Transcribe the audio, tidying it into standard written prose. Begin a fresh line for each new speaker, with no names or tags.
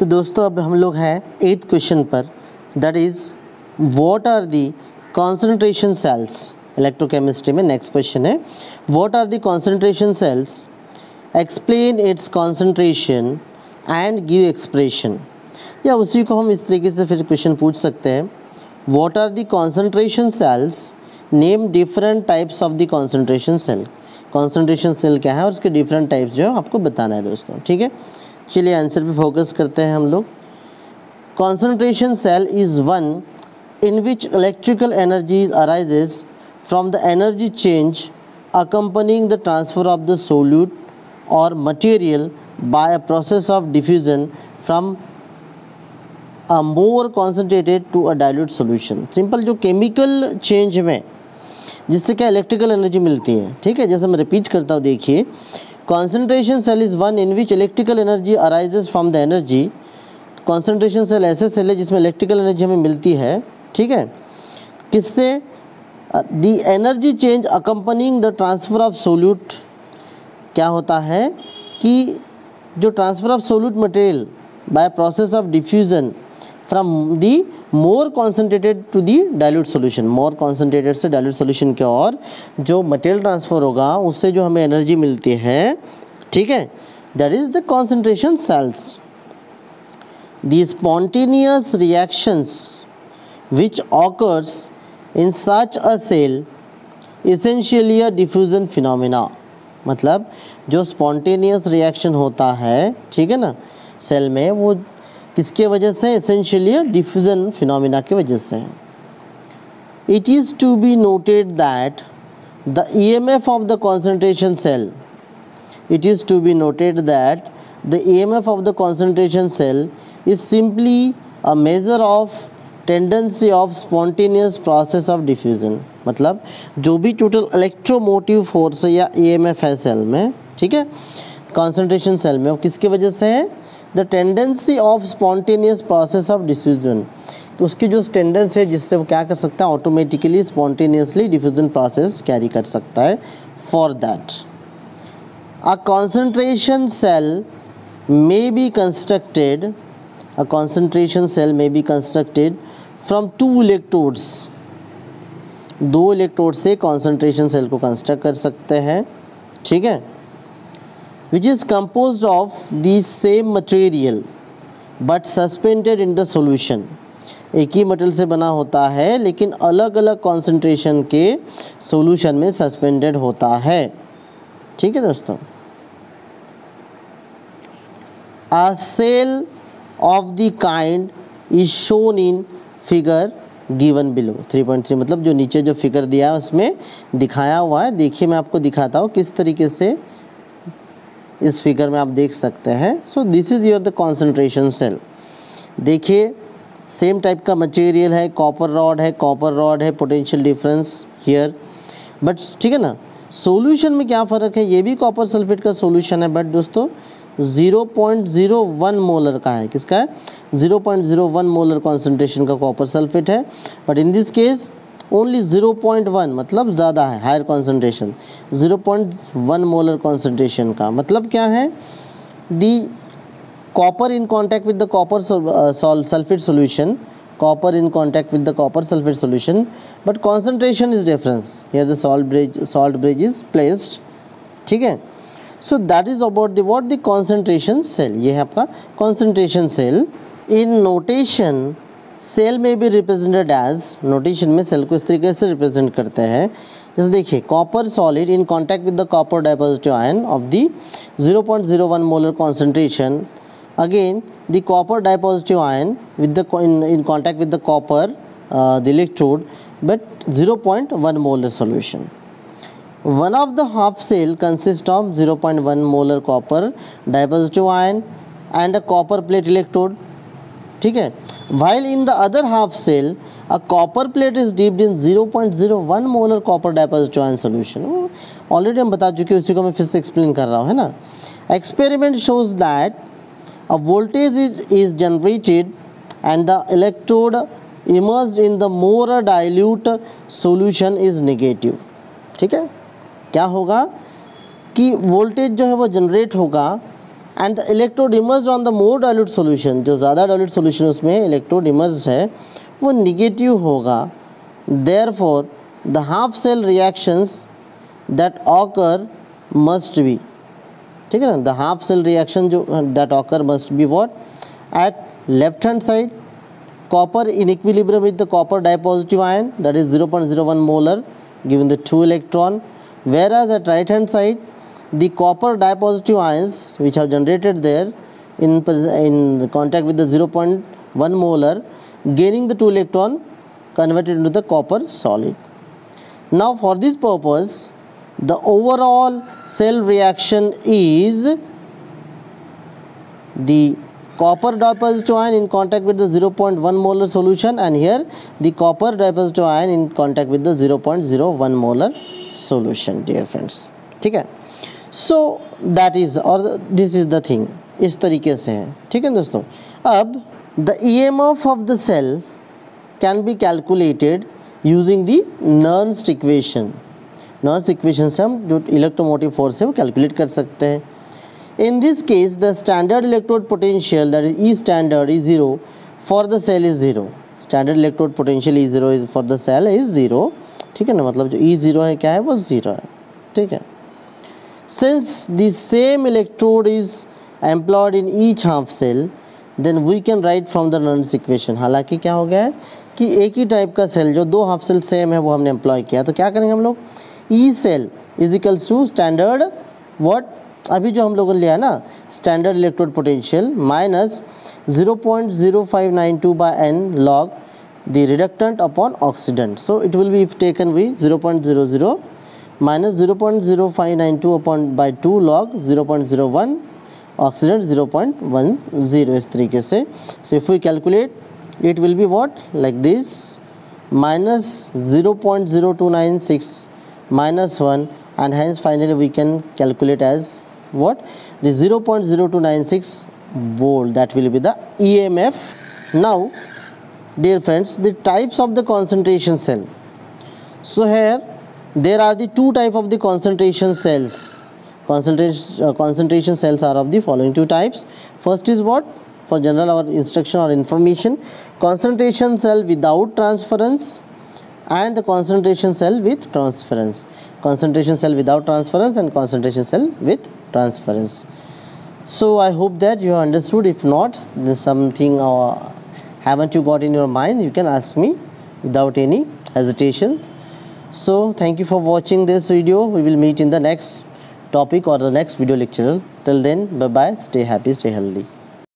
तो दोस्तों अब हम लोग हैं 8th क्वेश्चन पर, that is what are the concentration cells. Electrochemistry में नेक्स्ट क्वेश्चन है, what are the concentration cells, explain its concentration and give expression. या उसी को हम इस तरीके से फिर क्वेश्चन पूछ सकते हैं, what are the concentration cells, name different types of the concentration cell. Concentration cell क्या है और उसके डिफरेंट टाइप्स जो है आपको बताना है दोस्तों, ठीक है। चलिए आंसर पे फोकस करते हैं हम लोग। Concentration cell is one in which electrical energy arises from the energy change accompanying the transfer of the solute or material by a process of diffusion from a more concentrated to a dilute solution। Simple जो chemical change में जिससे क्या electrical energy मिलती है, ठीक है। जैसे मैं रिपीट करता हूँ, देखिए, concentration cell is one in which electrical energy arises from the energy. Concentration cell ऐसे सेल है जिसमें इलेक्ट्रिकल एनर्जी हमें मिलती है, ठीक है। किससे? The energy change accompanying the transfer of solute. क्या होता है कि जो transfer of solute material by process of diffusion from the more concentrated to the dilute solution. More concentrated से डाइल्यूट सोल्यूशन की ओर जो मटेरियल ट्रांसफ़र होगा उससे जो हमें एनर्जी मिलती है, ठीक है, that is the concentration cells. The spontaneous reactions which occurs in such a cell essentially a diffusion phenomena। मतलब जो spontaneous reaction होता है, ठीक है ना, सेल में, वो किसके वजह से? essentially a diffusion phenomena की वजह से। It is to be noted that the EMF of the concentration cell, it is to be noted that the EMF of the concentration cell is simply a measure of tendency of spontaneous process of diffusion. मतलब जो भी total electromotive force या EMF है cell में, ठीक है, concentration cell में, वो किसकी वजह से है? The tendency of spontaneous process of diffusion. तो उसकी जो टेंडेंसी है जिससे वो क्या कर सकता है? Automatically spontaneously diffusion process carry कर सकता है। For that a concentration cell may be constructed, a concentration cell may be constructed from two electrodes। दो इलेक्ट्रोड से concentration cell को कंस्ट्रक्ट कर सकते हैं, ठीक है, which is composed of the same material but suspended in the solution। एक ही material से बना होता है लेकिन अलग अलग concentration के solution में सस्पेंडेड होता है, ठीक है दोस्तों। A cell of the kind is shown in figure given below। 3.3 मतलब जो नीचे जो फिगर दिया है उसमें दिखाया हुआ है। देखिए मैं आपको दिखाता हूँ किस तरीके से इस फिगर में आप देख सकते हैं। So this is your the concentration cell. देखिए सेम टाइप का मटेरियल है, कॉपर रॉड है, पोटेंशियल डिफरेंस हियर, बट ठीक है ना। सॉल्यूशन में क्या फ़र्क है? ये भी कॉपर सल्फेट का सॉल्यूशन है, बट दोस्तों 0.01 मोलर का है। किसका है? 0.01 मोलर कॉन्सेंट्रेशन का कॉपर सल्फेट है, but in this case only 0.1 मतलब ज़्यादा है, हायर कॉन्सेंट्रेशन 0.1 मोलर कॉन्सेंट्रेशन का। मतलब क्या है? The copper in contact with the copper sulphate solution, copper in contact with the copper sulphate solution, but concentration is difference. Here the salt bridge is placed, ठीक है। So that is about the what the concentration cell. ये है आपका concentration cell. In notation cell में भी represented as, notation में cell को इस तरीके से रिप्रेजेंट करते हैं। जैसे देखिए, copper solid in contact with the copper dipositive ion of the 0.01 molar concentration, again the copper dipositive ion with the in contact with the copper the electrode, but 0.1 molar solution। One of the half cell consists of 0.1 molar copper dipositive ion and a copper plate electrode, ठीक है। While in the other half cell a copper plate is dipped in 0.01 molar copper dipositive ion solution। Already हम बता चुके हैं, उसी को मैं फिर से एक्सप्लेन कर रहा हूँ, है ना। Experiment shows that a voltage is generated and the electrode immersed in the more dilute solution is negative, ठीक है। क्या होगा कि वोल्टेज जो है वो जनरेट होगा and the electrode immersed on the more dilute solution, जो ज़्यादा डाइल्यूट सॉल्यूशन उसमें इलेक्ट्रोड इमर्ज्ड है वो निगेटिव होगा। Therefore the half cell reactions that occur must be, ठीक है ना, द हाफ सेल रिएक्शन जो that occur must be what, at left hand side copper in equilibrium with the copper dipositive ion, that is 0.01 molar given the 2 electron, whereas at right hand side the copper dipositive ions which are generated there in contact with the 0.1 molar gaining the 2 electron converted into the copper solid. Now for this purpose the overall cell reaction is the copper dipositive ion in contact with the 0.1 molar solution, and here the copper dipositive ion in contact with the 0.01 molar solution, dear friends, ठीक है। So that is, और this is the thing, इस तरीके से है, ठीक है दोस्तों। अब the EMF of the cell can be calculated using the Nernst equation। Nernst equation से हम जो इलेक्ट्रोमोटिव फोर्स है वो कैलकुलेट कर सकते हैं। In this case, the standard electrode potential, that is E standard, is 0 for the cell is 0. Standard electrode potential E0 is for the cell is 0. ठीक है ना, मतलब जो E0 है क्या है वो 0 है, ठीक है। Since the same electrode is employed in each half cell, then we can write from the Nernst equation। हालांकि क्या हो गया है कि एक ही टाइप का सेल जो दो हाफ सेल सेम है वो हमने एम्प्लॉय किया, तो क्या करेंगे हम लोग, E cell इज इक्वल्स टू स्टैंडर्ड व्हाट, अभी जो हम लोगों ने लिया ना standard electrode potential minus 0.0592 by n log the reductant upon oxidant. So it will be if taken with 0.00 minus 0.0592 upon by 2 log 0.01 oxidant 0.10 इस तरीके से। So if we calculate it will be what, like this, minus 0.0296 minus 1, and hence finally we can calculate as what, the 0.0296 volt, that will be the EMF. Now dear friends, the types of the concentration cell. So here there are the two type of the concentration cells. Concentration cells are of the following two types. First is what, for general or instruction or information, concentration cell without transference and the concentration cell with transference. Concentration cell without transference and concentration cell with transference. So I hope that you have understood. If not, then something haven't you got in your mind, you can ask me without any hesitation. So thank you for watching this video. We will meet in the next topic or the next video lecture. Till then, bye bye, stay happy, stay healthy.